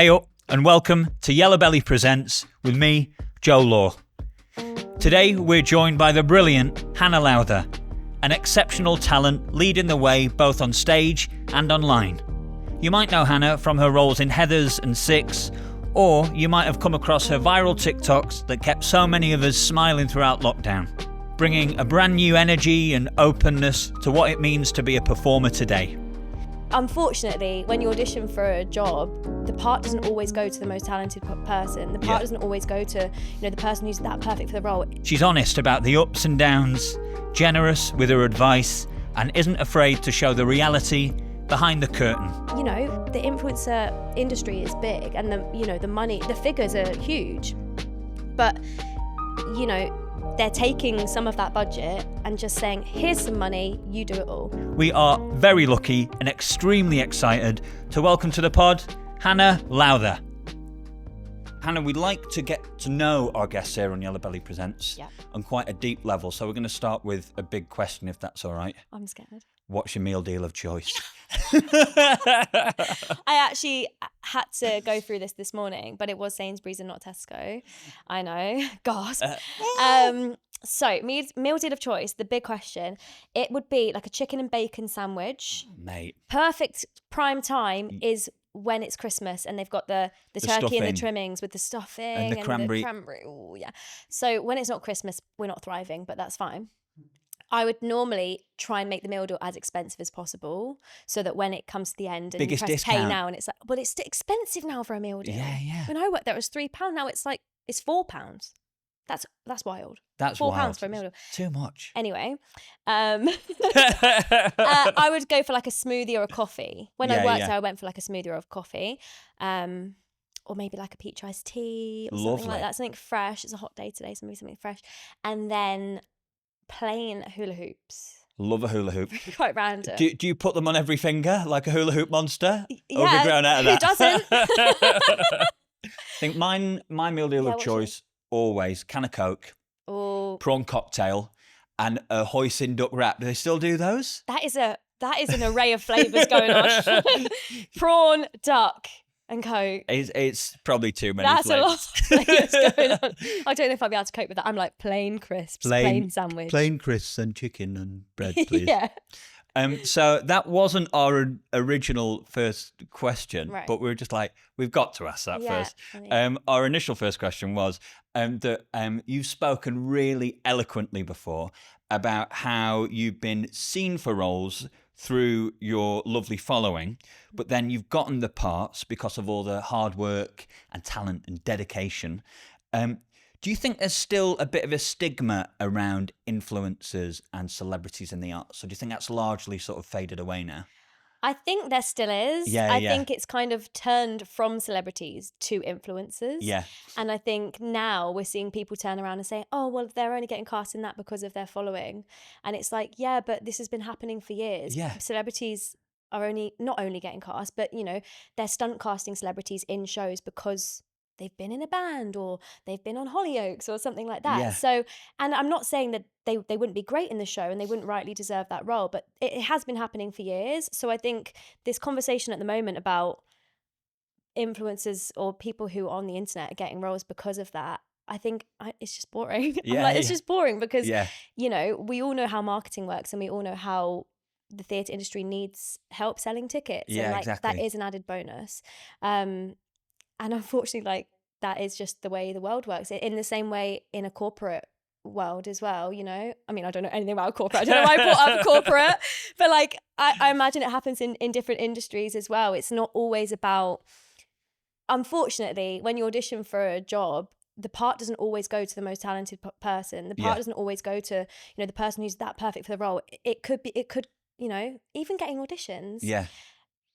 Hey up, and welcome to Yellowbelly Presents with me, Joe Law. Today we're joined by the brilliant Hannah Lowther, an exceptional talent leading the way both on stage and online. You might know Hannah from her roles in Heathers and Six, or you might have come across her viral TikToks that kept so many of us smiling throughout lockdown, bringing a brand new energy and openness to what it means to be a performer today. Unfortunately, when you audition for a job, the part doesn't always go to the most talented person. The part doesn't always go to, the person who's that perfect for the role. She's honest about the ups and downs, generous with her advice, and isn't afraid to show the reality behind the curtain. The influencer industry is big, and the money, the figures are huge. But, they're taking some of that budget and just saying, here's some money, you do it all. We are very lucky and extremely excited to welcome to the pod, Hannah Lowther. Hannah, we'd like to get to know our guests here on Yellowbelly Presents on quite a deep level. So we're going to start with a big question, if that's all right. I'm scared. What's your meal deal of choice? I actually had to go through this morning, but it was Sainsbury's and not Tesco. I know. Gasp. So, meal deal of choice, the big question, it would be like a chicken and bacon sandwich. Mate. Perfect prime time is when it's Christmas and they've got the turkey stuffing. and the trimmings with the stuffing And the cranberry. Ooh, yeah. So when it's not Christmas, we're not thriving, but that's fine. I would normally try and make the meal deal as expensive as possible so that when it comes to the end and Biggest you press discount. pay now and it's like, well, it's expensive now for a meal deal. Yeah. When I worked there, it was £3. Now it's £4. That's wild. That's £4 wild. for a meal deal. Too much. Anyway, I would go for like a smoothie or a coffee. When I worked there, I went for like a smoothie or a coffee. Or maybe like a peach iced tea or something like that. Something fresh. It's a hot day today, so maybe something fresh. And then plain hula hoops. Love a hula hoop. Quite random. Do you put them on every finger like a hula hoop monster? Yeah, or have you grown out of that? Who doesn't? I think my meal deal of choice, always can of Coke, prawn cocktail, and a hoisin duck wrap. Do they still do those? That is an array of flavours going on. Prawn, duck, and Coke. It's probably too many That's flavours. a lot of flavours going on. I don't know if I'll be able to cope with that. I'm like plain crisps, plain sandwich. Plain crisps and chicken and bread, please. Yeah. So that wasn't our original first question, right. But we were just like, we've got to ask that first. Yeah. Our initial first question was that you've spoken really eloquently before about how you've been seen for roles through your lovely following, but then you've gotten the parts because of all the hard work and talent and dedication. Do you think there's still a bit of a stigma around influencers and celebrities in the arts? Or do you think that's largely sort of faded away now? I think there still is. I think it's kind of turned from celebrities to influencers. Yeah. And I think now we're seeing people turn around and say, oh, well, they're only getting cast in that because of their following. And it's like, yeah, but this has been happening for years. Yeah. Celebrities are not only getting cast, but, they're stunt casting celebrities in shows because they've been in a band or they've been on Hollyoaks or something like that. Yeah. So, and I'm not saying that they wouldn't be great in the show and they wouldn't rightly deserve that role, but it has been happening for years. So I think this conversation at the moment about influencers or people who are on the internet are getting roles because of that, I think it's just boring. It's just boring because, we all know how marketing works and we all know how the theatre industry needs help selling tickets. Yeah, and exactly. That is an added bonus. And unfortunately, that is just the way the world works. In the same way in a corporate world as well, I mean, I don't know anything about corporate. I don't know why I brought up corporate, but I imagine it happens in different industries as well. It's not always about, unfortunately, when you audition for a job, the part doesn't always go to the most talented person. The part doesn't always go to, the person who's that perfect for the role. It could, even getting auditions. Yeah.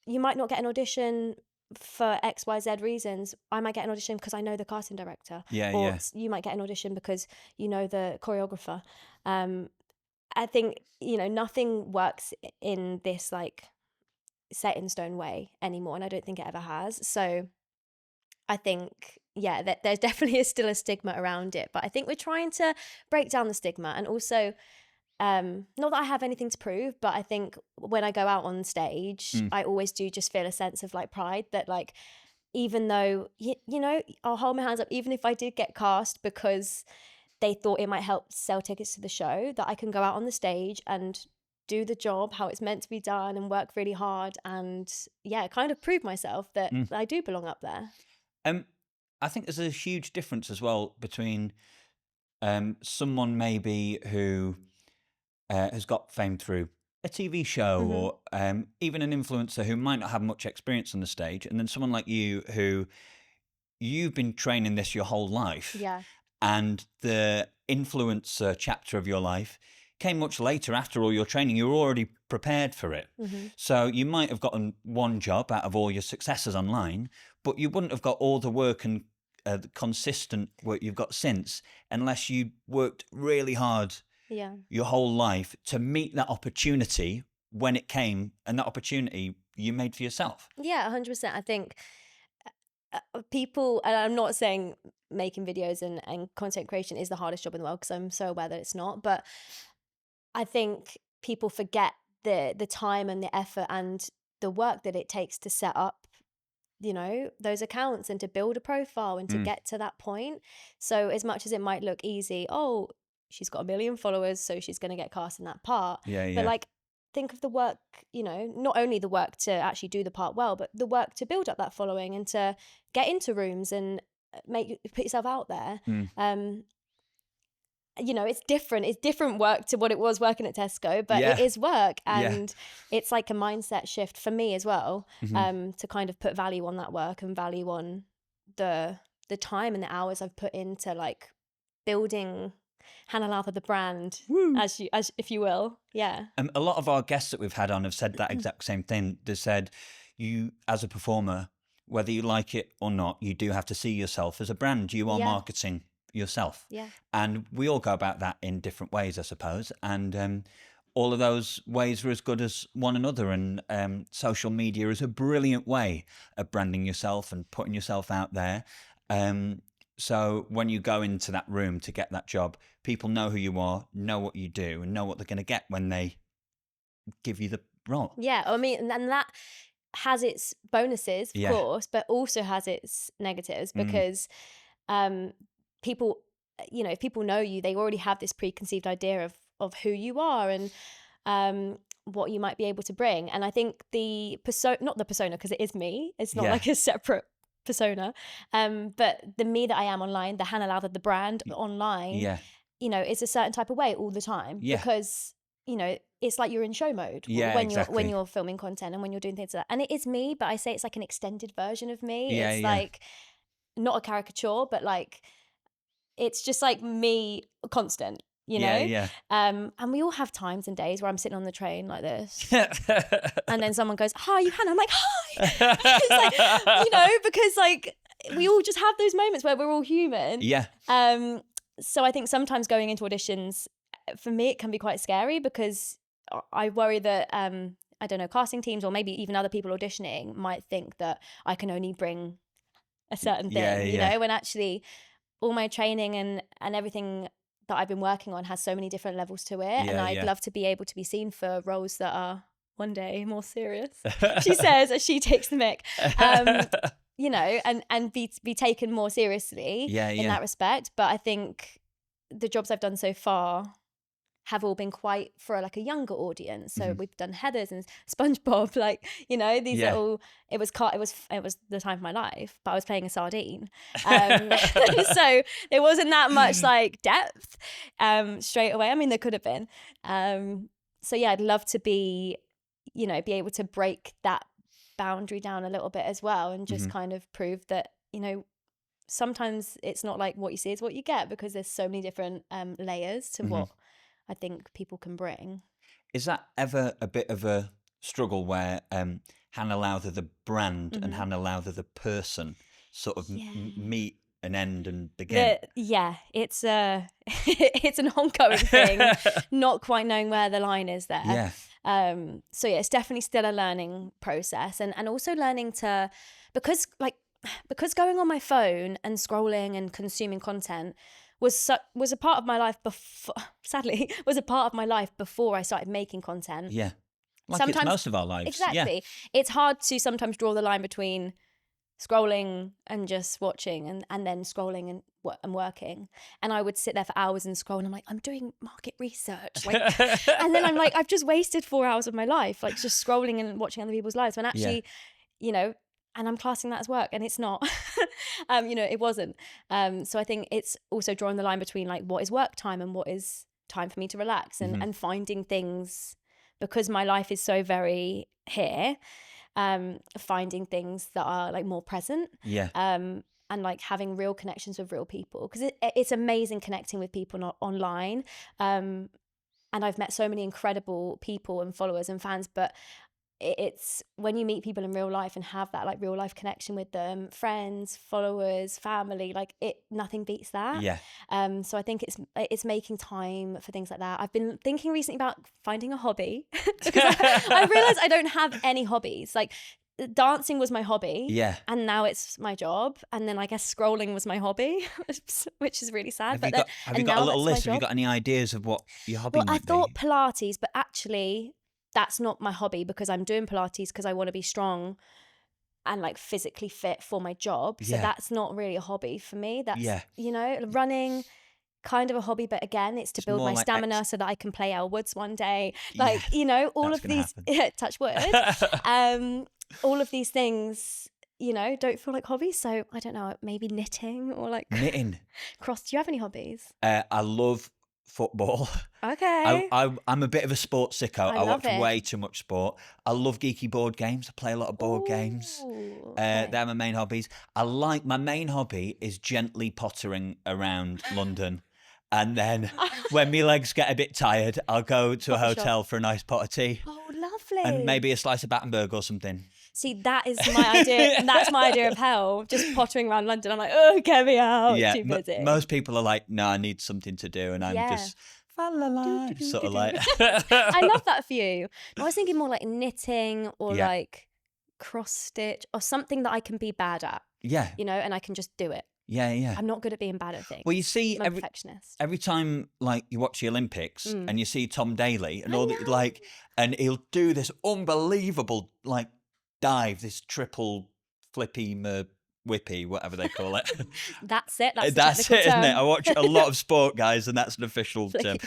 You might not get an audition for XYZ reasons. I might get an audition because I know the casting director. Or you might get an audition because you know the choreographer. I think, nothing works in this set in stone way anymore, and I don't think it ever has. So I think, that there's definitely still a stigma around it, but I think we're trying to break down the stigma. And also, not that I have anything to prove, but I think when I go out on stage, I always do just feel a sense of pride that even though, you know, I'll hold my hands up, even if I did get cast because they thought it might help sell tickets to the show, that I can go out on the stage and do the job how it's meant to be done and work really hard and kind of prove myself that I do belong up there. I think there's a huge difference as well between someone maybe who has got fame through a TV show or even an influencer who might not have much experience on the stage, and then someone like you who you've been training this your whole life. Yeah. And the influencer chapter of your life came much later after all your training. You were already prepared for it. So you might have gotten one job out of all your successes online, but you wouldn't have got all the work and the consistent work you've got since unless you worked really hard your whole life to meet that opportunity when it came, and that opportunity you made for yourself. Yeah, 100%. I think people, and I'm not saying making videos and content creation is the hardest job in the world, because I'm so aware that it's not, but I think people forget the time and the effort and the work that it takes to set up, you know, those accounts and to build a profile and to get to that point. So as much as it might look easy, oh, she's got 1 million followers, so she's going to get cast in that part. But like, think of the work, you know, not only the work to actually do the part well, but the work to build up that following and to get into rooms and put yourself out there. You know, it's different work to what it was working at Tesco, but it is work, and it's like a mindset shift for me as well, to kind of put value on that work and value on the time and the hours I've put into like building Hannah Lowther, the brand, as if you will. Yeah. A lot of our guests that we've had on have said that exact same thing. They said, you as a performer, whether you like it or not, you do have to see yourself as a brand. You are marketing yourself. Yeah. And we all go about that in different ways, I suppose. And all of those ways are as good as one another. And social media is a brilliant way of branding yourself and putting yourself out there. So when you go into that room to get that job, people know who you are, know what you do, and know what they're going to get when they give you the role. Yeah, I mean, and that has its bonuses, of course, but also has its negatives, because people, you know, if people know you, they already have this preconceived idea of who you are and what you might be able to bring. And I think the persona, not the persona, because it is me, it's not like a separate persona, but the me that I am online, the Hannah Lowther, the brand online, you know, it's a certain type of way all the time, because, you know, it's like you're in show mode when you're filming content and when you're doing things like that. And it is me, but I say it's like an extended version of me. It's like not a caricature, but like it's just like me constant, you know? And we all have times and days where I'm sitting on the train like this. And then someone goes, "Hi, you Hannah?" I'm like, "Hi." It's like, you know, because like we all just have those moments where we're all human. So I think sometimes going into auditions, for me, it can be quite scary, because I worry that, I don't know, casting teams or maybe even other people auditioning might think that I can only bring a certain thing, you know, when actually all my training and everything that I've been working on has so many different levels to it. And I'd love to be able to be seen for roles that are one day more serious, she says, as she takes the mic, you know, and be taken more seriously in that respect. But I think the jobs I've done so far have all been quite for like a younger audience. So we've done Heathers and SpongeBob, like, you know, these are all, it was the time of my life, but I was playing a sardine. So there wasn't that much like depth straight away. I mean, there could have been. So yeah, I'd love to be, you know, be able to break that boundary down a little bit as well, and just kind of prove that, you know, sometimes it's not like what you see is what you get, because there's so many different layers to what I think people can bring. Is that ever a bit of a struggle where Hannah Lowther, the brand, and Hannah Lowther, the person, sort of meet and end and begin? It's it's an ongoing thing, not quite knowing where the line is there. So yeah, it's definitely still a learning process, and also learning to, because going on my phone and scrolling and consuming content was a part of my life before, sadly, was a part of my life before I started making content. Like sometimes, it's most of our lives. Exactly. It's hard to sometimes draw the line between scrolling and just watching and then scrolling and working. And I would sit there for hours and scroll, and I'm like, I'm doing market research. Like, and then I'm like, I've just wasted 4 hours of my life, like just scrolling and watching other people's lives, when actually, you know, and I'm classing that as work, and it's not. You know, it wasn't. So I think it's also drawing the line between like what is work time and what is time for me to relax, and finding things, because my life is so very here, finding things that are like more present, and like having real connections with real people, because it's amazing connecting with people not online, and I've met so many incredible people and followers and fans, but it's when you meet people in real life and have that like real life connection with them, friends, followers, family, like nothing beats that. So I think it's making time for things like that. I've been thinking recently about finding a hobby, because I realized I don't have any hobbies. Like dancing was my hobby, and now it's my job, and then I guess scrolling was my hobby, which is really sad. Have you got a little list? Have you got any ideas of what your hobby might be? I thought Pilates, but actually that's not my hobby, because I'm doing Pilates because I want to be strong and like physically fit for my job. So that's not really a hobby for me. That's, you know, running, kind of a hobby, but again, it's to build my stamina so that I can play Elle Woods one day. Like, you know, all of these, touch wood, all of these things, you know, don't feel like hobbies. So I don't know, maybe knitting or like knitting. Cross, do you have any hobbies? I love football. Okay. I'm a bit of a sports sicko. I watch way too much sport. I love geeky board games. I play a lot of board games. They're my main hobbies. My main hobby is gently pottering around London. And then when my legs get a bit tired, I'll go to a hotel for a nice pot of tea. Oh, lovely. And maybe a slice of Battenberg or something. See, that is my idea. That's my idea of hell. Just pottering around London. I'm like, oh, get me out. Too busy. Most people are like, no, I need something to do. And I'm just, sort of like. I love that for you. I was thinking more like knitting or like cross stitch or something that I can be bad at. Yeah. You know, and I can just do it. Yeah. I'm not good at being bad at things. Well, you see, I'm a perfectionist. Every time like you watch the Olympics and you see Tom Daley and all that, like, and he'll do this unbelievable like dive, this triple flippy whippy, whatever they call it. That's it. That's it, isn't it? I watch a lot of sport, guys, and that's an official term.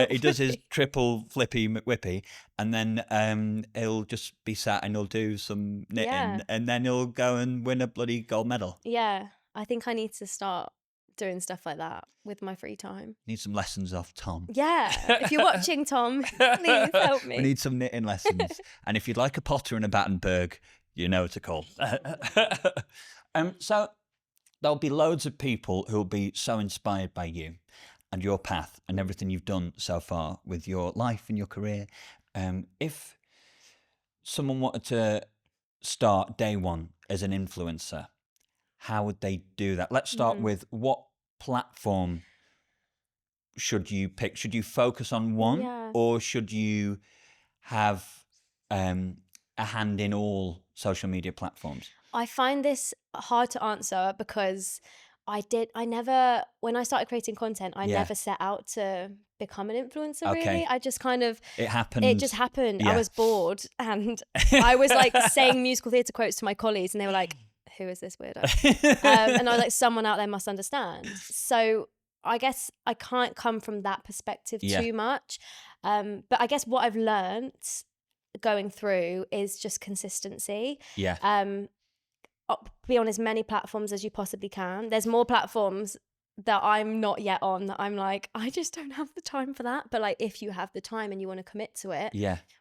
He does his triple flippy McWhippy, and then he'll just be sat and he'll do some knitting, and then he'll go and win a bloody gold medal. Yeah, I think I need to start doing stuff like that with my free time. Need some lessons off Tom. Yeah, if you're watching, Tom, please help me. We need some knitting lessons. And if you'd like a potter and a Battenberg, you know to call. So there'll be loads of people who'll be so inspired by you and your path and everything you've done so far with your life and your career. If someone wanted to start day one as an influencer, how would they do that? Let's start with, what platform should you pick? Should you focus on one, or should you have a hand in all social media platforms? I find this hard to answer because when I started creating content, I never set out to become an influencer, really. I just kind of... It happened. It just happened. Yeah. I was bored and I was like saying musical theatre quotes to my colleagues and they were like, who is this weirdo? And I was like, someone out there must understand. So I guess I can't come from that perspective too much. But I guess what I've learned going through is just consistency. Be on as many platforms as you possibly can. There's more platforms that I'm not yet on that I'm like, I just don't have the time for that. But like, if you have the time and you want to commit to it,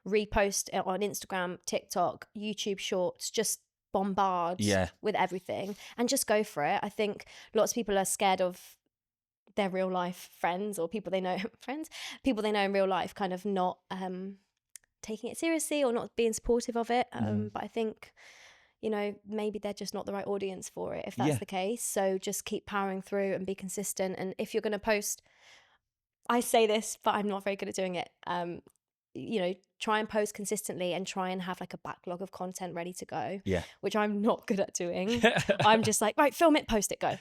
repost it on Instagram, TikTok, YouTube Shorts, just bombard with everything and just go for it. I think lots of people are scared of their real life friends or people they know people they know in real life kind of not taking it seriously or not being supportive of it. But I think, you know, maybe they're just not the right audience for it if that's the case. So just keep powering through and be consistent. And if you're going to post, I say this, but I'm not very good at doing it. You know, try and post consistently and try and have like a backlog of content ready to go, which I'm not good at doing. I'm just like, right, film it, post it, go.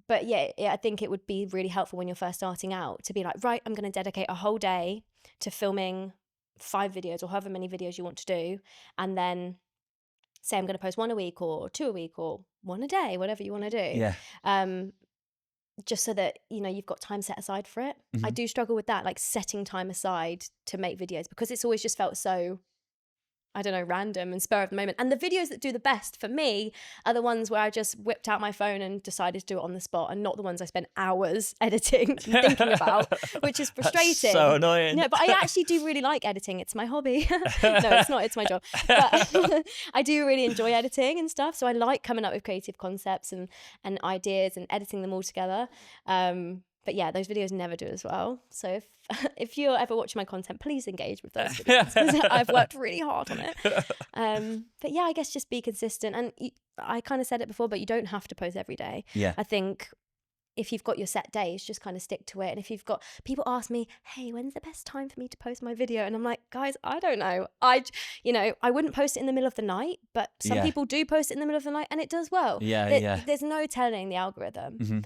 But I think it would be really helpful when you're first starting out to be like, right, I'm going to dedicate a whole day to filming 5 videos or however many videos you want to do, and then say I'm going to post 1 a week or 2 a week or 1 a day, whatever you want to do. Yeah. Just so that, you know, you've got time set aside for it. I do struggle with that, like setting time aside to make videos, because it's always just felt so, I don't know, random and spur of the moment. And the videos that do the best for me are the ones where I just whipped out my phone and decided to do it on the spot, and not the ones I spent hours editing and thinking about, which is frustrating. That's so annoying. No, but I actually do really like editing. It's my hobby. No, it's not. It's my job. But I do really enjoy editing and stuff. So I like coming up with creative concepts and ideas and editing them all together. But yeah, those videos never do as well. So if you're ever watching my content, please engage with those videos, because I've worked really hard on it. But yeah, I guess just be consistent. And I kind of said it before, but you don't have to post every day. Yeah. I think if you've got your set days, just kind of stick to it. And if you've got, people ask me, hey, when's the best time for me to post my video? And I'm like, guys, I don't know. I wouldn't post it in the middle of the night, but some people do post it in the middle of the night and it does well. There's no telling the algorithm.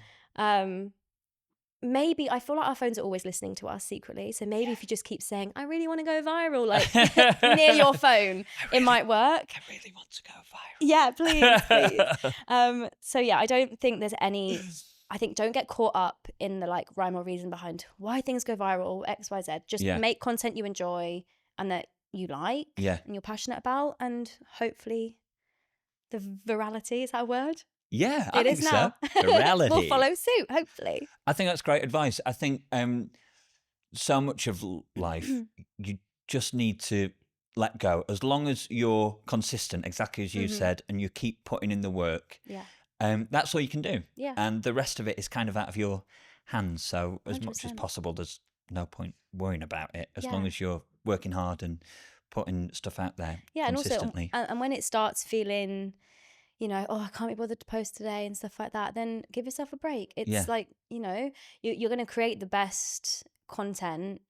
Maybe I feel like our phones are always listening to us secretly. So maybe if you just keep saying, I really want to go viral, like near your phone, it might work. I really want to go viral. Yeah, please. So yeah, I don't think there's any, I think don't get caught up in the like rhyme or reason behind why things go viral, X, Y, Z. Just make content you enjoy and that you like and you're passionate about, and hopefully the virality, is that a word? Yeah, it is now. So. Virality. We'll follow suit, hopefully. I think that's great advice. I think so much of life, you just need to let go. As long as you're consistent, exactly as you said, and you keep putting in the work, that's all you can do. Yeah. And the rest of it is kind of out of your hands. So as 100%. much as possible, there's no point worrying about it, as long as you're working hard and putting stuff out there consistently. And also, and when it starts feeling, you know, oh, I can't be bothered to post today and stuff like that, then give yourself a break. It's like, you know, you're going to create the best content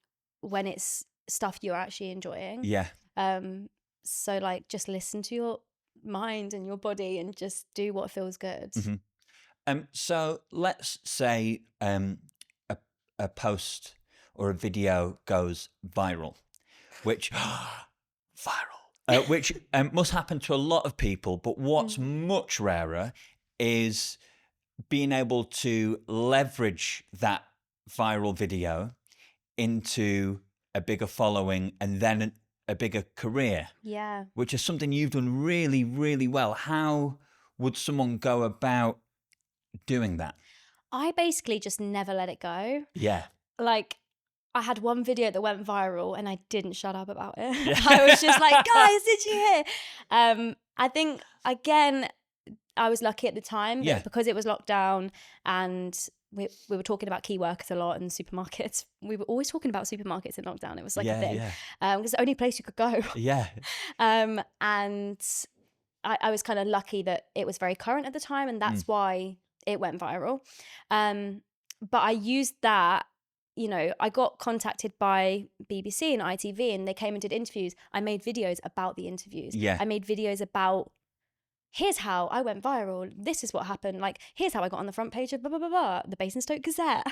when it's stuff you're actually enjoying. Yeah. So like just listen to your mind and your body and just do what feels good. So let's say a post or a video goes viral, which which must happen to a lot of people. But what's much rarer is being able to leverage that viral video into a bigger following and then a bigger career. Yeah. Which is something you've done really, really well. How would someone go about doing that? I basically just never let it go. Yeah. Like, I had one video that went viral and I didn't shut up about it. Yeah. I was just like, guys, did you hear? I think, again, I was lucky at the time because it was lockdown and we were talking about key workers a lot and supermarkets. We were always talking about supermarkets in lockdown. It was like a thing. Because it's the only place you could go. Yeah. And I was kind of lucky that it was very current at the time, and that's why it went viral. But I used that. You know, I got contacted by BBC and ITV and they came and did interviews. I made videos about the interviews. Yeah. I made videos about, here's how I went viral. This is what happened. Like, here's how I got on the front page of blah, blah, blah, blah, the Basingstoke Gazette.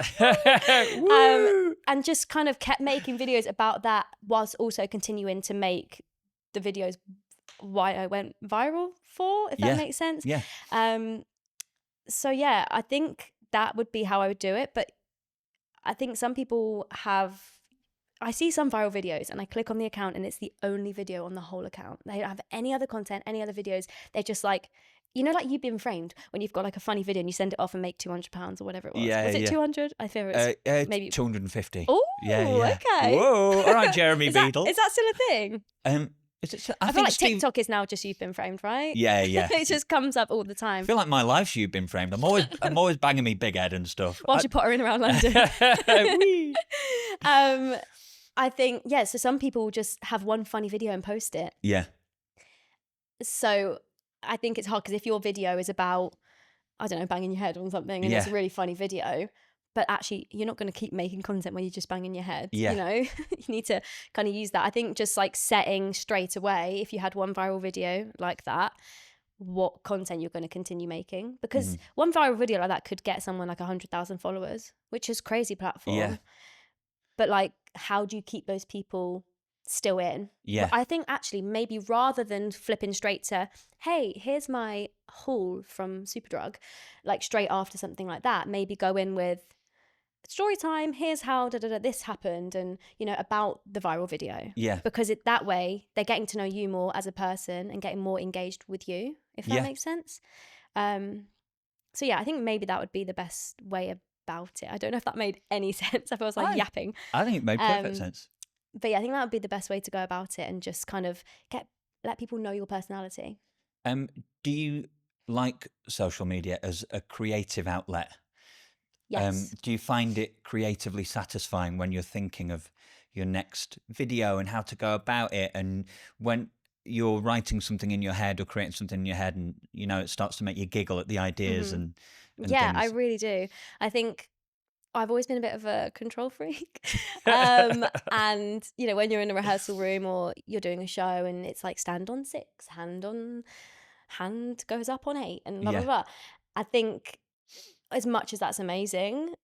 And just kind of kept making videos about that whilst also continuing to make the videos why I went viral for, if that makes sense. Yeah. So yeah, I think that would be how I would do it. But I think some people I see some viral videos and I click on the account and it's the only video on the whole account. They don't have any other content, any other videos. They're just like, you know, like You've Been Framed, when you've got like a funny video and you send it off and make £200 or whatever it was. Was it 200? I feel it's maybe 250. Oh, yeah. Okay. Whoa, all right, Jeremy Beadle. Is that still a thing? Is it? I feel like TikTok is now just You've Been Framed, right? Yeah. It just comes up all the time. I feel like my life's You've Been Framed. I'm always banging me big head and stuff. Whilst you're pottering around London. I think, so some people just have one funny video and post it. Yeah. So I think it's hard because if your video is about, I don't know, banging your head on something and it's a really funny video, but actually you're not going to keep making content where you're just banging your head. You know, you need to kind of use that. I think just like setting straight away, if you had one viral video like that, what content you're going to continue making, because one viral video like that could get someone like 100,000 followers, which is crazy platform. But like, how do you keep those people still in. Yeah. But I think actually maybe rather than flipping straight to, hey, here's my haul from Superdrug, like straight after something like that, maybe go in with story time, here's how this happened, and about the viral video. Yeah. Because that way they're getting to know you more as a person and getting more engaged with you, if that makes sense. So yeah, I think maybe that would be the best way about it. I don't know if that made any sense. I was like yapping. I think it made perfect sense. But yeah, I think that would be the best way to go about it, and just kind of let people know your personality. Do you like social media as a creative outlet? Yes. Do you find it creatively satisfying when you're thinking of your next video and how to go about it, and when you're writing something in your head or creating something in your head, and it starts to make you giggle at the ideas and yeah, things? I really do. I think I've always been a bit of a control freak. And, when you're in a rehearsal room or you're doing a show and it's like stand on 6, hand goes up on 8 and blah, blah, blah. I think as much as that's amazing,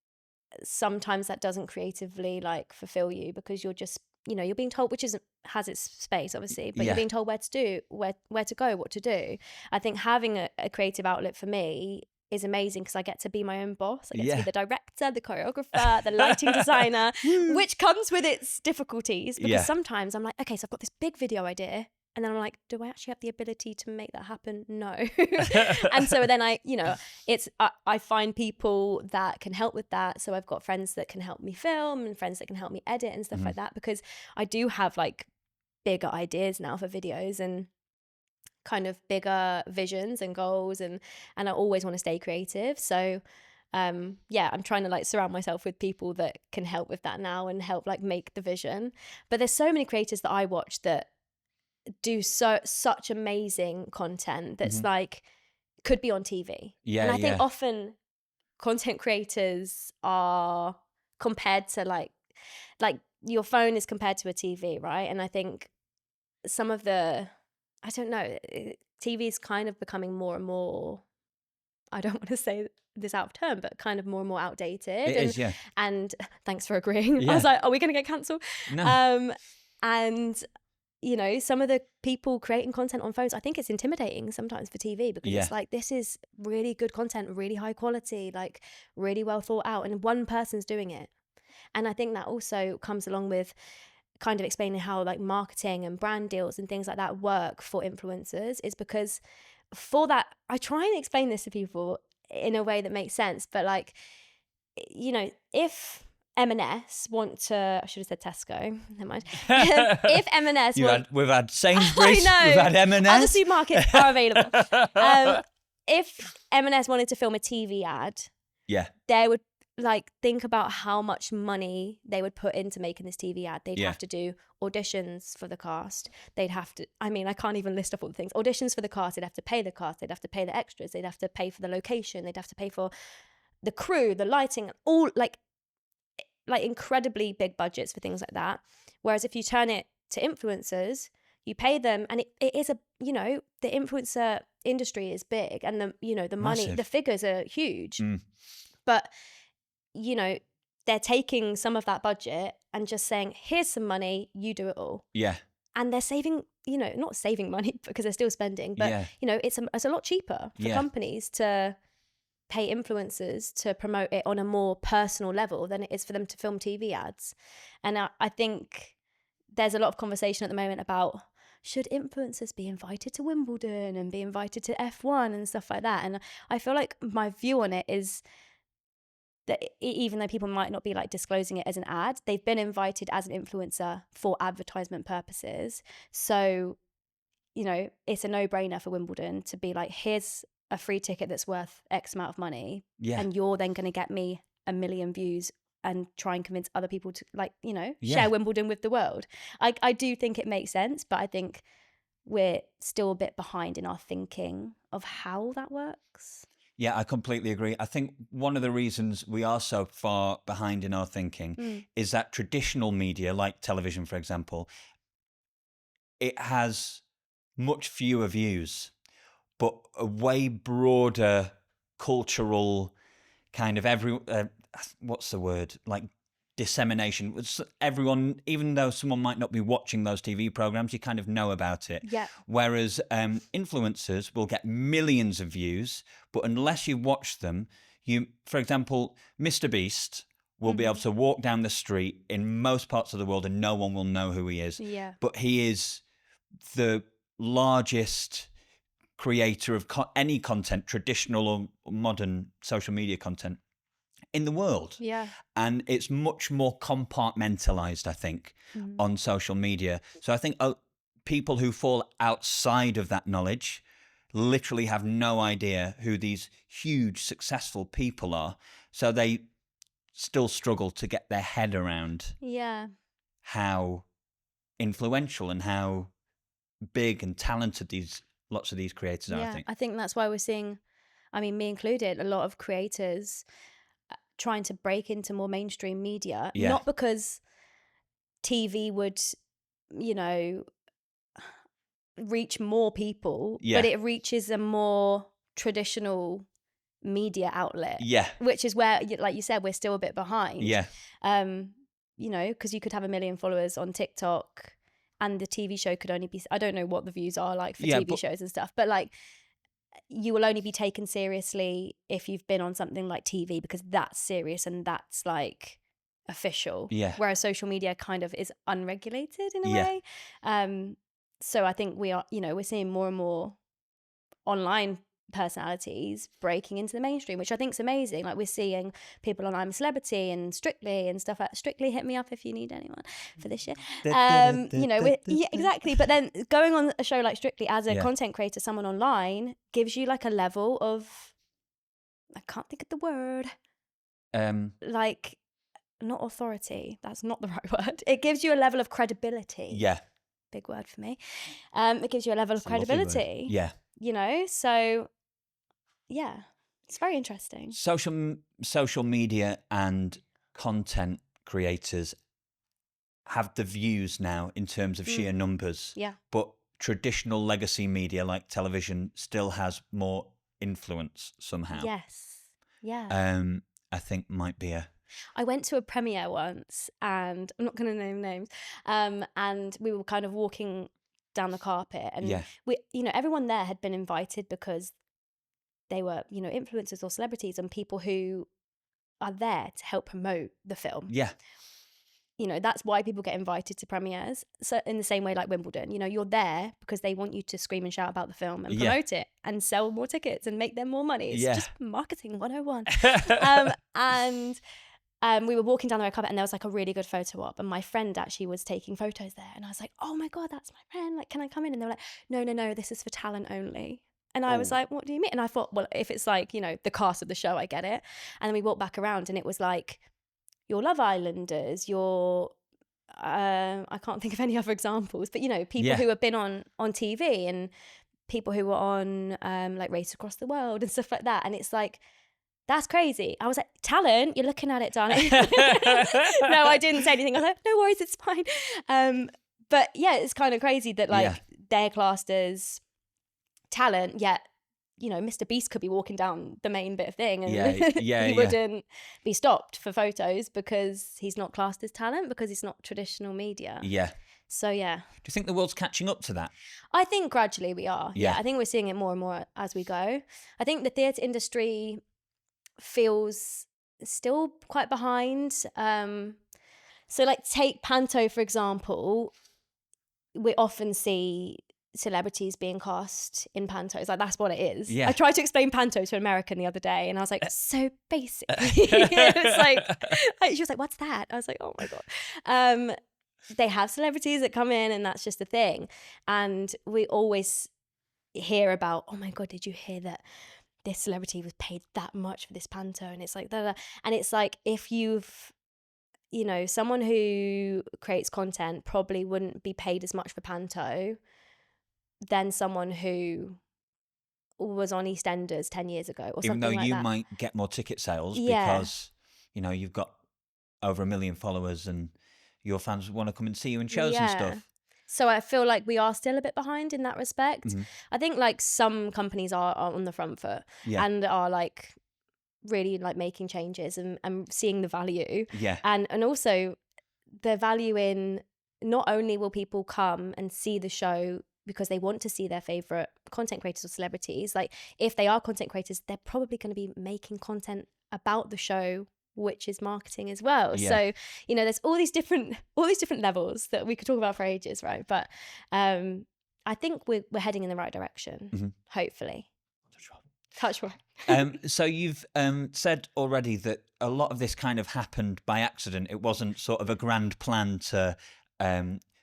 sometimes that doesn't creatively like fulfill you, because you're just, you're being told, which has its space obviously, but you're being told where to go, what to do. I think having a creative outlet for me is amazing, because I get to be my own boss. I get to be the director, the choreographer, the lighting designer, which comes with its difficulties, because sometimes I'm like, okay, so I've got this big video idea, and then I'm like, do I actually have the ability to make that happen? No. And so then I find people that can help with that. So I've got friends that can help me film and friends that can help me edit and stuff like that, because I do have like bigger ideas now for videos and kind of bigger visions and goals, and I always want to stay creative. So I'm trying to like surround myself with people that can help with that now and help like make the vision. But there's so many creators that I watch that do such amazing content that's like could be on TV. And I think often content creators are compared to like your phone is compared to a TV, right? And I think some of I don't know, TV is kind of becoming more and more, I don't want to say this out of turn, but kind of more and more outdated. It is, yeah. And thanks for agreeing. Yeah. I was like, are we going to get cancelled? No. And some of the people creating content on phones, I think it's intimidating sometimes for TV, because it's like, this is really good content, really high quality, like really well thought out, and one person's doing it. And I think that also comes along with kind of explaining how like marketing and brand deals and things like that work for influencers, is because for that, I try and explain this to people in a way that makes sense. But like, if M&S want to, I should have said Tesco, never mind. If M&S we've had Sainsbury's, we've had M&S. Other supermarkets are available. If M&S wanted to film a TV ad, they would like think about how much money they would put into making this TV ad. They'd have to do auditions for the cast. They'd have to, I can't even list off all the things. Auditions for the cast, they'd have to pay the cast, they'd have to pay the extras, they'd have to pay for the location, they'd have to pay for the crew, the lighting, all like incredibly big budgets for things like that. Whereas if you turn it to influencers, you pay them, and it is the influencer industry is big, and the money, the figures are huge. But they're taking some of that budget and just saying, here's some money, you do it all. Yeah. And they're saving, not saving money because they're still spending, but it's a lot cheaper for companies to pay influencers to promote it on a more personal level than it is for them to film TV ads. And I think there's a lot of conversation at the moment about, should influencers be invited to Wimbledon and be invited to F1 and stuff like that? And I feel like my view on it is that even though people might not be like disclosing it as an ad, they've been invited as an influencer for advertisement purposes. So, it's a no-brainer for Wimbledon to be like, here's a free ticket that's worth X amount of money. Yeah. And you're then going to get me 1 million views and try and convince other people to share Wimbledon with the world. I do think it makes sense, but I think we're still a bit behind in our thinking of how that works. Yeah, I completely agree. I think one of the reasons we are so far behind in our thinking is that traditional media, like television, for example, it has much fewer views, but a way broader cultural kind of what's the word? Like dissemination. Everyone, even though someone might not be watching those TV programs, you kind of know about it. Yeah. Whereas influencers will get millions of views, but unless you watch them, for example, Mr. Beast will be able to walk down the street in most parts of the world and no one will know who he is. Yeah. But he is the largest creator of any content, traditional or modern social media content in the world. Yeah. And it's much more compartmentalized, I think, on social media. So I think people who fall outside of that knowledge literally have no idea who these huge, successful people are. So they still struggle to get their head around how influential and how big and talented lots of these creators are, I think. That's why we're seeing, I mean, me included, a lot of creators trying to break into more mainstream media. Yeah. Not because TV would, reach more people, but it reaches a more traditional media outlet. Yeah. Which is where, like you said, we're still a bit behind. Yeah. Because you could have 1 million followers on TikTok and the TV show could only be, I don't know what the views are like for TV shows and stuff, but like you will only be taken seriously if you've been on something like TV, because that's serious and that's like official. Yeah. Whereas social media kind of is unregulated in a way. So I think we're seeing more and more online personalities breaking into the mainstream, which I think is amazing. Like we're seeing people on I'm a Celebrity and Strictly and stuff like Strictly. Hit me up if you need anyone for this shit. Exactly. But then going on a show like Strictly as a content creator, someone online, gives you like a level of, I can't think of the word, like not authority. That's not the right word. It gives you a level of credibility. Yeah. Big word for me. It gives you a level of credibility. Yeah. So yeah, it's very interesting. Social media and content creators have the views now in terms of sheer numbers. Yeah. But traditional legacy media like television still has more influence somehow. Yes. Yeah. I think might be I went to a premiere once, and I'm not going to name names, and we were kind of walking down the carpet, and we, everyone there had been invited because they were, influencers or celebrities and people who are there to help promote the film. Yeah. That's why people get invited to premieres. So in the same way like Wimbledon, you're there because they want you to scream and shout about the film and promote it and sell more tickets and make them more money. It's just marketing 101. And we were walking down the red carpet and there was like a really good photo op, and my friend actually was taking photos there, and I was like, oh my God, that's my friend. Like, can I come in? And they were like, no, this is for talent only. And I was like, what do you mean? And I thought, well, if it's like, the cast of the show, I get it. And then we walked back around and it was like, your Love Islanders, your, I can't think of any other examples, but, people who have been on TV and people who were on like Race Across the World and stuff like that. And it's like, that's crazy. I was like, talent? You're looking at it, darling. No, I didn't say anything. I was like, no worries, it's fine. But yeah, it's kind of crazy that like they're classed as talent, yet Mr. Beast could be walking down the main bit of thing and he wouldn't be stopped for photos because he's not classed as talent, because he's not traditional media. Yeah. So yeah. Do you think the world's catching up to that? I think gradually we are. Yeah. I think we're seeing it more and more as we go. I think the theatre industry feels still quite behind. So like take Panto, for example. We often see celebrities being cast in pantos. Like, that's what it is. I tried to explain panto to an American the other day and I was like, so basically it's like she was like, what's that? I was like, oh my God. They have celebrities that come in and that's just a thing, and we always hear about, oh my God, did you hear that this celebrity was paid that much for this panto? And it's like and it's like, if you've someone who creates content probably wouldn't be paid as much for panto than someone who was on EastEnders 10 years ago or even something like that. Even though you might get more ticket sales because, you've got over 1 million followers and your fans want to come and see you in shows and stuff. So I feel like we are still a bit behind in that respect. I think like some companies are on the front foot and are like really like making changes and seeing the value. Yeah. And also the value in not only will people come and see the show because they want to see their favorite content creators or celebrities, like if they are content creators, they're probably going to be making content about the show, which is marketing as well. Yeah. So, you know, there's all these different levels that we could talk about for ages, right? But I think we're heading in the right direction, hopefully. Touch wood. So you've said already that a lot of this kind of happened by accident. It wasn't sort of a grand plan to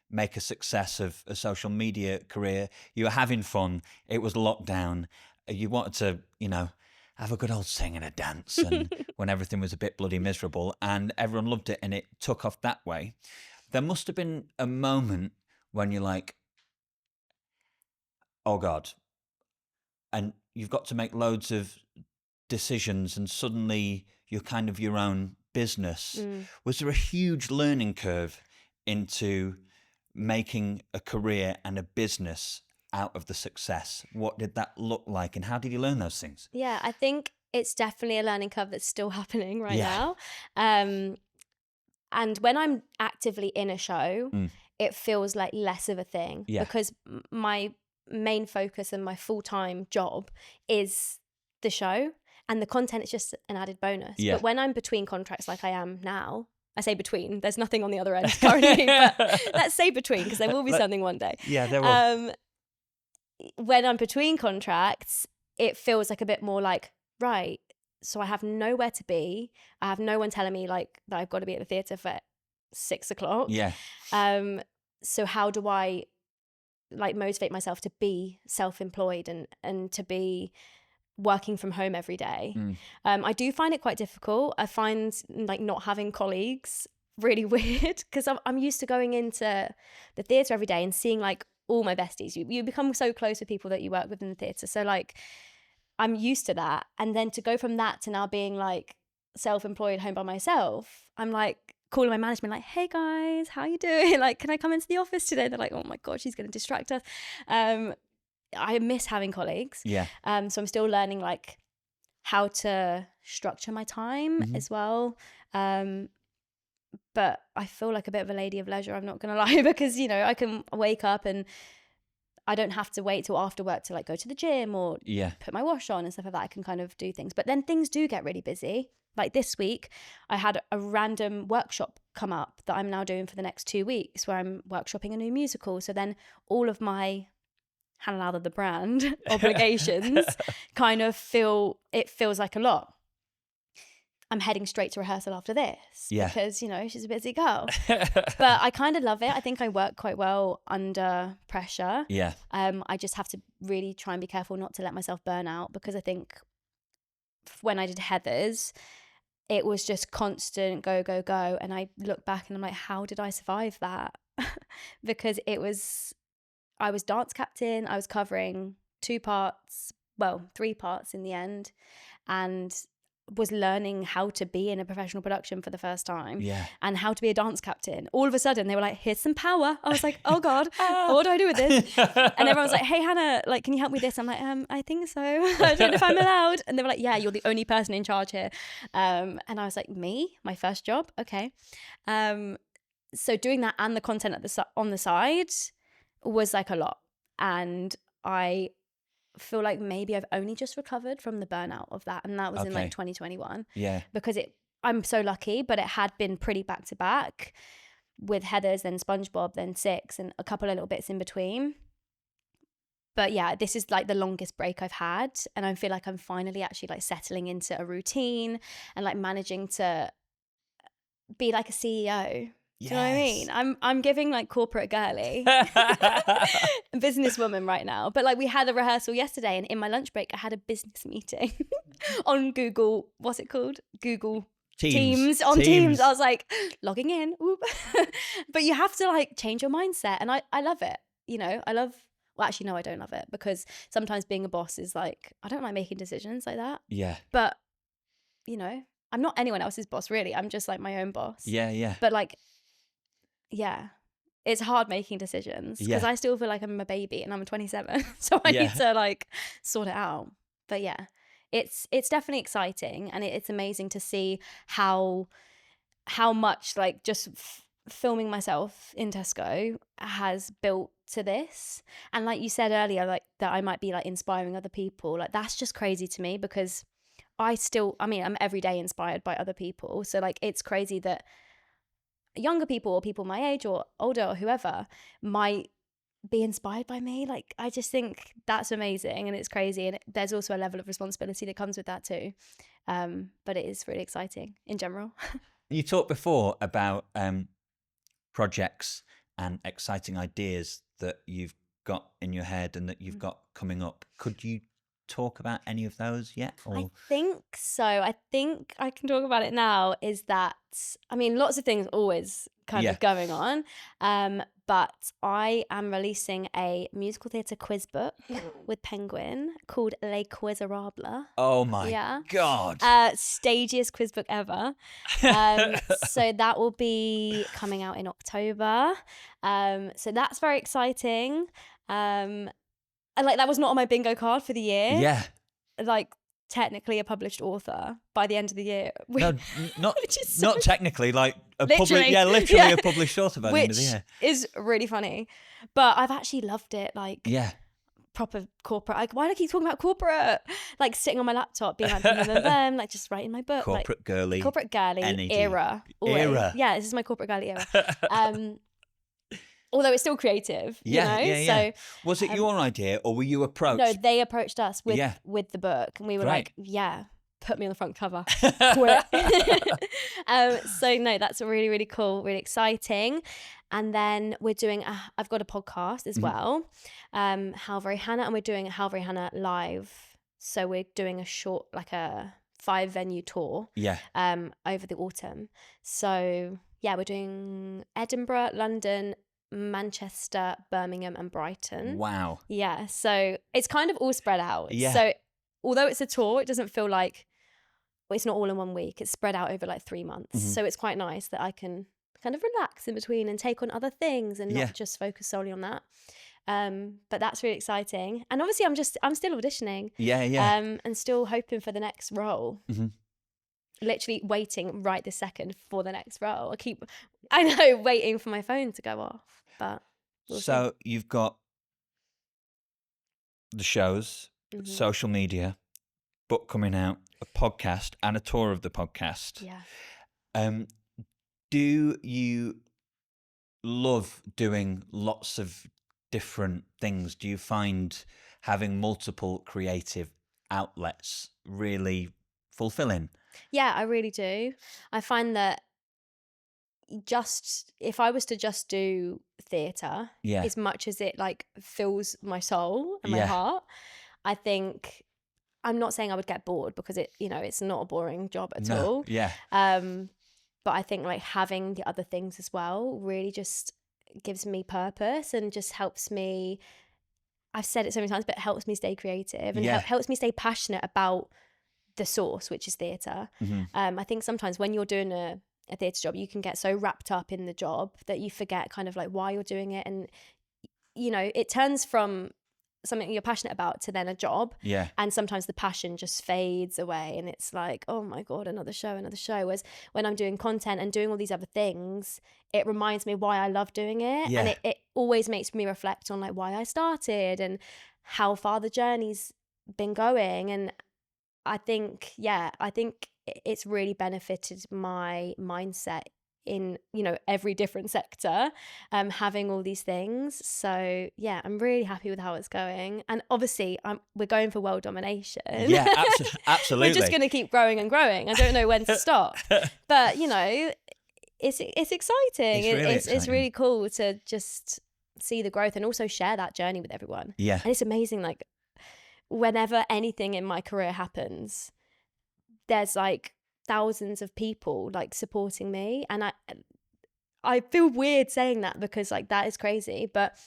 make a success of a social media career. You were having fun. It was lockdown. You wanted to, you know, have a good old sing and a dance, and when everything was a bit bloody miserable, and everyone loved it, and it took off that way. There must have been a moment when you're like, oh God, and you've got to make loads of decisions, and suddenly you're kind of your own business. Was there a huge learning curve into making a career and a business out of the success? What did that look like, and how did you learn those things? Yeah, I think it's definitely a learning curve that's still happening right now. And when I'm actively in a show, it feels like less of a thing because my main focus and my full-time job is the show, and the content is just an added bonus. But when I'm between contracts like I am now, I say between, there's nothing on the other end currently, but let's say between, because there will be something one day. Yeah, there will. When I'm between contracts, it feels like a bit more like, right, so I have nowhere to be. I have no one telling me like that I've got to be at the theatre for 6 o'clock. Yeah. So how do I like motivate myself to be self-employed and to be working from home every day? I do find it quite difficult. I find like not having colleagues really weird, because I'm used to going into the theatre every day and seeing like all my besties. You become so close with people that you work with in the theatre. So like I'm used to that. And then to go from that to now being like self-employed home by myself, I'm like calling my management like, hey guys, how you doing? Like, can I come into the office today? They're like, oh my God, she's going to distract us. I miss having colleagues. Yeah. So I'm still learning like how to structure my time as well. But I feel like a bit of a lady of leisure, I'm not going to lie, because, you know, I can wake up and I don't have to wait till after work to like go to the gym or put my wash on and stuff like that. I can kind of do things. But then things do get really busy. Like this week, I had a random workshop come up that I'm now doing for the next 2 weeks, where I'm workshopping a new musical. So then all of my Hannah Lowther, the brand, obligations kind of feels like a lot. I'm heading straight to rehearsal after this because, you know, she's a busy girl. But I kind of love it. I think I work quite well under pressure. Yeah. I just have to really try and be careful not to let myself burn out, because I think when I did Heather's, it was just constant go, go, go. And I look back and I'm like, how did I survive that? Because I was dance captain. I was covering 3 parts in the end, and was learning how to be in a professional production for the first time and how to be a dance captain. All of a sudden they were like, here's some power. I was like, oh God, what do I do with this? And everyone's like, hey Hannah, like, can you help me with this? I'm like, I think so. I don't know if I'm allowed. And they were like, yeah, you're the only person in charge here. And I was like, me? My first job? Okay. So doing that and the content on the side was like a lot. And I feel like maybe I've only just recovered from the burnout of that, and that was in like 2021. Because I'm so lucky, but it had been pretty back to back with Heather's, then SpongeBob, then Six, and a couple of little bits in between. But yeah, this is like the longest break I've had, and I feel like I'm finally actually like settling into a routine and like managing to be like a CEO. Do you know what I mean? I'm giving like corporate girly businesswoman right now. But like we had a rehearsal yesterday, and in my lunch break I had a business meeting on Google. What's it called? Google Teams. Teams. I was like logging in. But you have to like change your mindset, and I love it. You know, well, actually, no, I don't love it, because sometimes being a boss is like, I don't like making decisions like that. Yeah. But, you know, I'm not anyone else's boss, really. I'm just like my own boss. Yeah. But like, yeah, it's hard making decisions, because I still feel like I'm a baby and I'm 27. So I need to like sort it out. But yeah, it's definitely exciting, and it's amazing to see how much like just filming myself in Tesco has built to this. And like you said earlier, like that I might be like inspiring other people, like that's just crazy to me, because I'm every day inspired by other people. So like it's crazy that younger people or people my age or older or whoever might be inspired by me. Like I just think that's amazing, and it's crazy, and there's also a level of responsibility that comes with that too. But it is really exciting in general. You talked before about projects and exciting ideas that you've got in your head and that you've got coming up. Could you talk about any of those yet? Or... I think so. I think I can talk about it now. Is that, I mean, lots of things always kind of going on. But I am releasing a musical theatre quiz book with Penguin called Les Quizerables. Oh my God. Stagiest quiz book ever. So that will be coming out in October. So that's very exciting. And like that was not on my bingo card for the year. Yeah. Like technically a published author by the end of the year. No, not technically, like a published, a published author by the end of the year. Which is really funny. But I've actually loved it. Like proper corporate. Like, why do I keep talking about corporate? Like sitting on my laptop, being like, like just writing my book. Corporate girly energy. Era. Always. Yeah, this is my corporate girly era. Although it's still creative, you know? So, was it your idea, or were you approached? No, they approached us with the book, and we were like, put me on the front cover. Quit. So no, that's really, really cool, really exciting. And then we're doing, I've got a podcast as well, How Very Hannah, and we're doing How Very Hannah live. So we're doing a short, like a 5-venue tour over the autumn. So yeah, we're doing Edinburgh, London, Manchester, Birmingham and Brighton. Wow. Yeah, so it's kind of all spread out. Yeah. So although it's a tour, it doesn't feel like, well, it's not all in one week. It's spread out over like 3 months. So it's quite nice that I can kind of relax in between and take on other things and not just focus solely on that. But that's really exciting. And obviously I'm still auditioning. And still hoping for the next role. Literally waiting right this second for the next role. I know, waiting for my phone to go off, but we'll see. You've got the shows, social media, book coming out, a podcast, and a tour of the podcast. Yeah. Do you love doing lots of different things? Do you find having multiple creative outlets really fulfilling? Yeah, I really do. I find that if I was to just do theatre, as much as it like fills my soul and my heart, I think, I'm not saying I would get bored, because it's not a boring job at all. Yeah. But I think like having the other things as well really just gives me purpose and just helps me, I've said it so many times, but it helps me stay creative and helps me stay passionate about the source, which is theatre. I think sometimes when you're doing a theatre job, you can get so wrapped up in the job that you forget kind of like why you're doing it, and it turns from something you're passionate about to then a job, and sometimes the passion just fades away and it's like, oh my god, another show. Whereas when I'm doing content and doing all these other things, it reminds me why I love doing it, and it always makes me reflect on like why I started and how far the journey's been going. And I think it's really benefited my mindset in, every different sector, having all these things. So yeah, I'm really happy with how it's going. And obviously we're going for world domination. Yeah, absolutely. We're just going to keep growing and growing. I don't know when to stop. But, it's exciting. It's really cool to just see the growth and also share that journey with everyone. Yeah. And it's amazing, like, whenever anything in my career happens, there's like thousands of people like supporting me, and I feel weird saying that because like that is crazy, but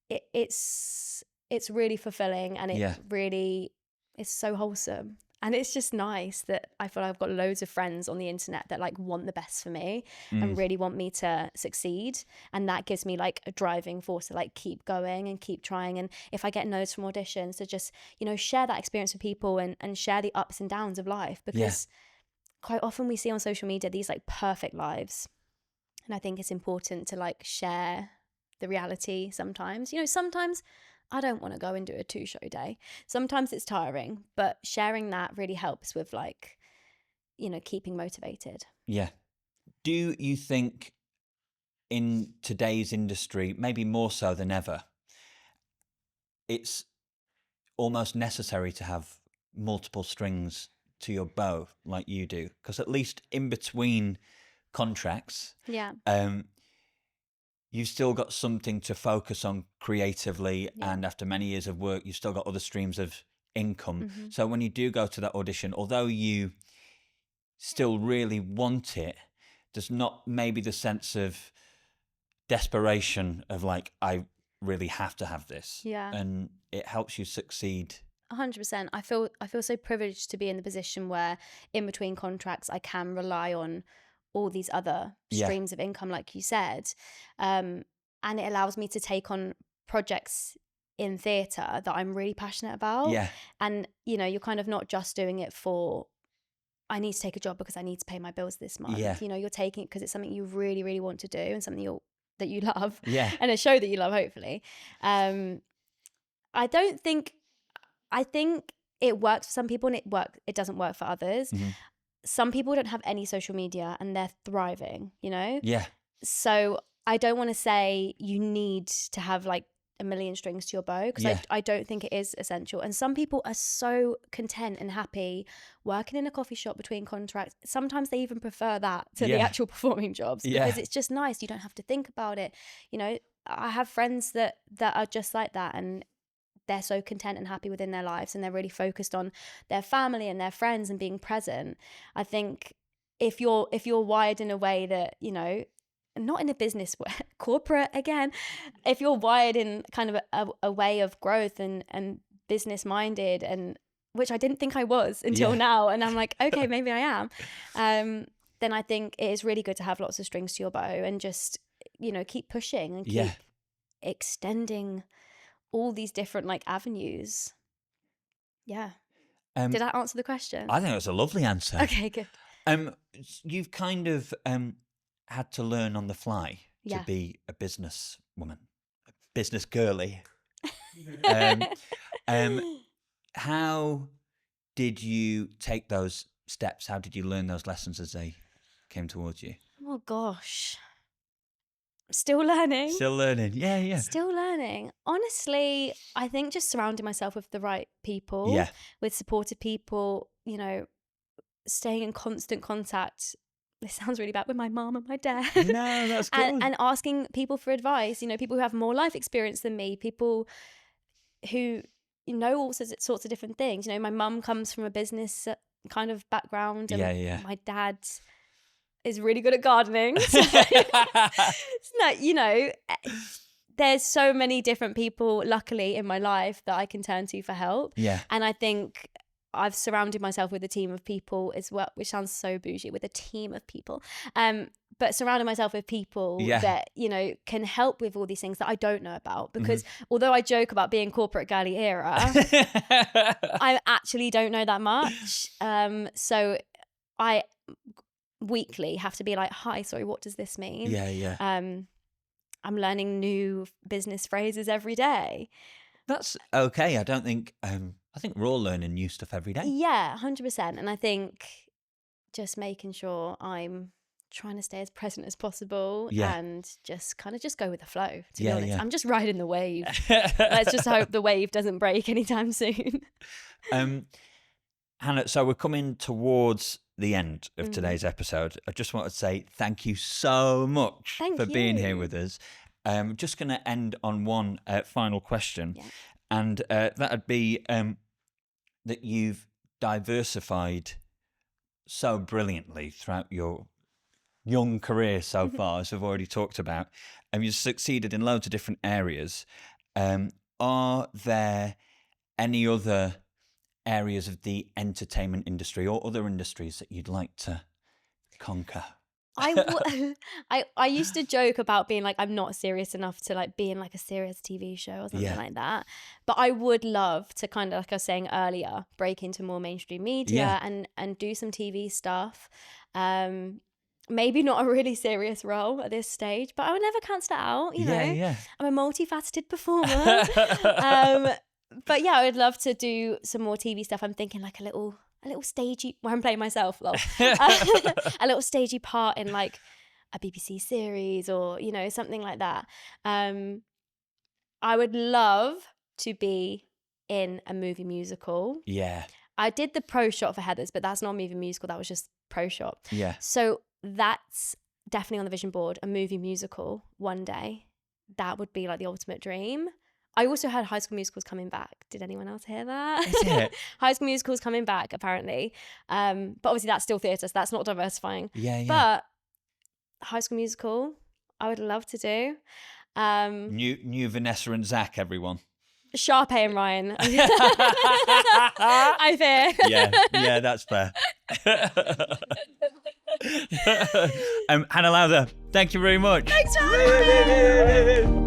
it's really fulfilling, and it really is so wholesome. And it's just nice that I feel like I've got loads of friends on the internet that like want the best for me and really want me to succeed. And that gives me like a driving force to like keep going and keep trying. And if I get no's from auditions, to just, you know, share that experience with people and share the ups and downs of life. Because quite often we see on social media these like perfect lives. And I think it's important to like share the reality sometimes. You know, sometimes I don't want to go and do a 2-show day. Sometimes it's tiring, but sharing that really helps with like, you know, keeping motivated. Yeah. Do you think in today's industry, maybe more so than ever, it's almost necessary to have multiple strings to your bow like you do? Because at least in between contracts, you've still got something to focus on creatively, and after many years of work, you've still got other streams of income. So when you do go to that audition, although you still really want it, there's not maybe the sense of desperation of like, I really have to have this. And it helps you succeed. 100%. I feel so privileged to be in the position where in between contracts I can rely on all these other streams of income, like you said, and it allows me to take on projects in theatre that I'm really passionate about. And you know, you're kind of not just doing it for, I need to take a job because I need to pay my bills this month. You know, you're taking it because it's something you really, really want to do and something that you love, and a show that you love, hopefully. I think it works for some people and it doesn't work for others. Some people don't have any social media and they're thriving, you know? So I don't want to say you need to have like a million strings to your bow, because I don't think it is essential. And some people are so content and happy working in a coffee shop between contracts. Sometimes they even prefer that to the actual performing jobs, because it's just nice. You don't have to think about it. You know, I have friends that are just like that, and they're so content and happy within their lives, and they're really focused on their family and their friends and being present. I think if you're wired in a way that, you know, not in a business way, corporate again, if you're wired in kind of a way of growth and business minded, and which I didn't think I was until now, and I'm like, okay, maybe I am, then I think it is really good to have lots of strings to your bow and just, you know, keep pushing and keep extending all these different like avenues. Did I answer the question? I think it was a lovely answer. Okay, good. You've kind of had to learn on the fly to be a business woman, a business girly. How did you take those steps? How did you learn those lessons as they came towards you? Oh gosh. Still learning. Still learning. Yeah. Still learning. Honestly, I think just surrounding myself with the right people, with supportive people, you know, staying in constant contact. This sounds really bad, with my mom and my dad. No, that's good. And asking people for advice, you know, people who have more life experience than me, people who know all sorts of different things. You know, my mum comes from a business kind of background, and my dad is really good at gardening. So it's not, you know, there's so many different people, luckily, in my life that I can turn to for help. And I think I've surrounded myself with a team of people as well, which sounds so bougie, with a team of people. But surrounding myself with people that, you know, can help with all these things that I don't know about. Because although I joke about being corporate girly era, I actually don't know that much. So I weekly have to be like, hi, sorry, what does this mean? I'm learning new business phrases every day. That's okay. I don't think I think we're all learning new stuff every day. 100%. And I think just making sure I'm trying to stay as present as possible and just go with the flow, to be honest. I'm just riding the wave. Let's just hope the wave doesn't break anytime soon. Hannah, so we're coming towards the end of today's episode. I just want to say thank you so much for being here with us. Just going to end on one final question, and that would be that you've diversified so brilliantly throughout your young career so far, as we've already talked about, and you've succeeded in loads of different areas. Are there any other areas of the entertainment industry or other industries that you'd like to conquer? I used to joke about being like, I'm not serious enough to like be in like a serious TV show or something like that. But I would love to kind of, like I was saying earlier, break into more mainstream media and do some TV stuff. Maybe not a really serious role at this stage, but I would never cancel it out, you know. I'm a multifaceted performer. But yeah, I would love to do some more TV stuff. I'm thinking like a little stagey, where I'm playing myself, lol. A little stagey part in like a BBC series or, you know, something like that. I would love to be in a movie musical. Yeah. I did the pro shot for Heathers, but that's not a movie musical. That was just pro shot. Yeah. So that's definitely on the vision board, a movie musical one day. That would be like the ultimate dream. I also heard High School Musical's coming back. Did anyone else hear that? Is it? High School Musical's coming back, apparently. But obviously that's still theatre, so that's not diversifying. But High School Musical, I would love to do. New Vanessa and Zach, everyone. Sharpay and Ryan. I fear. Yeah, that's fair. Hannah Lowther, thank you very much. Thanks for having me.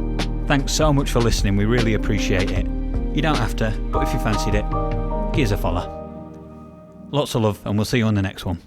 Thanks so much for listening. We really appreciate it. You don't have to, but if you fancied it, give us a follow. Lots of love, and we'll see you on the next one.